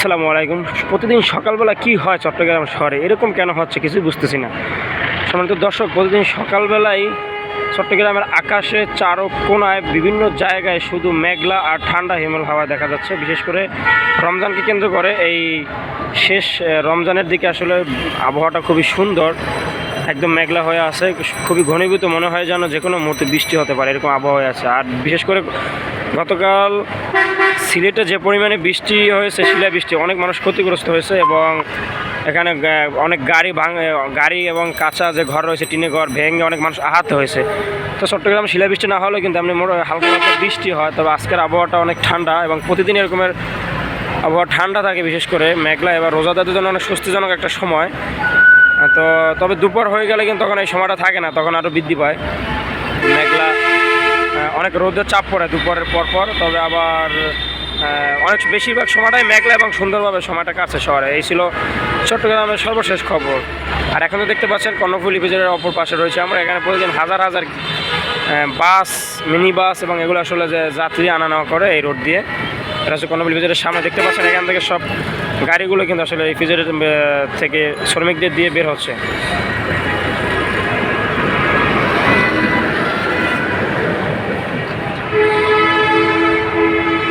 আসসালামু আলাইকুম। প্রতিদিন সকালবেলা কি হয় চট্টগ্রাম শহরে, এরকম কেন হচ্ছে কিছুই বুঝতেছি না। সম্মানিত দর্শক, প্রতিদিন সকালবেলায় চট্টগ্রামের আকাশে চারো কোণায় বিভিন্ন জায়গায় শুধু মেঘলা আর ঠান্ডা হিমেল হাওয়া দেখা যাচ্ছে। বিশেষ করে রমজানকে কেন্দ্র করে এই শেষ রমজানের দিকে আসলে আবহাওয়াটা খুবই সুন্দর, একদম মেঘলা হয়ে আছে, খুবই ঘনীভূত, মনে হয় যেন যে কোনো মুহূর্তে বৃষ্টি হতে পারে, এরকম আবহাওয়া হয়ে আছে। আর বিশেষ করে গতকাল সিলেটে যে পরিমাণে বৃষ্টি হয়েছে, শিলাবৃষ্টি, অনেক মানুষ ক্ষতিগ্রস্ত হয়েছে এবং এখানে অনেক গাড়ি এবং কাঁচা যে ঘর রয়েছে, টিনের ঘর ভেঙে অনেক মানুষ আহত হয়েছে। তো চট্টগ্রাম শিলাবৃষ্টি না হলেও কিন্তু এমনি হালকা হালকা বৃষ্টি হয়। তবে আজকের আবহাওয়াটা অনেক ঠান্ডা এবং প্রতিদিন এরকমের আবহাওয়া ঠান্ডা থাকে, বিশেষ করে মেঘলা। এবার রোজাদারদের জন্য অনেক স্বস্তিজনক একটা সময়। তবে দুপুর হয়ে গেলে কিন্তু তখন এই সময়টা থাকে না, তখন আরও বৃদ্ধি পায় মেঘলা। অনেক রোদের চাপ পড়ে দুপুরের পরপর, তবে আবার অনেক বেশিরভাগ সময়টাই মেঘলা এবং সুন্দরভাবে সময়টা কাছে শহরে। এই ছিল চট্টগ্রামের সর্বশেষ খবর। আর এখন তো দেখতে পাচ্ছেন কর্ণফুলী ব্রিজের অপর পাশে রয়েছে আমরা। এখানে প্রতিদিন হাজার হাজার বাস, মিনি বাস এবং এগুলো আসলে যে যাত্রী আনা নেওয়া করে এই রোড দিয়ে। এটা হচ্ছে কর্ণফুলী ব্রিজের সামনে, দেখতে পাচ্ছেন এখান থেকে সব গাড়িগুলো কিন্তু আসলে এই ব্রিজের থেকে শ্রমিকদের দিয়ে বের হচ্ছে।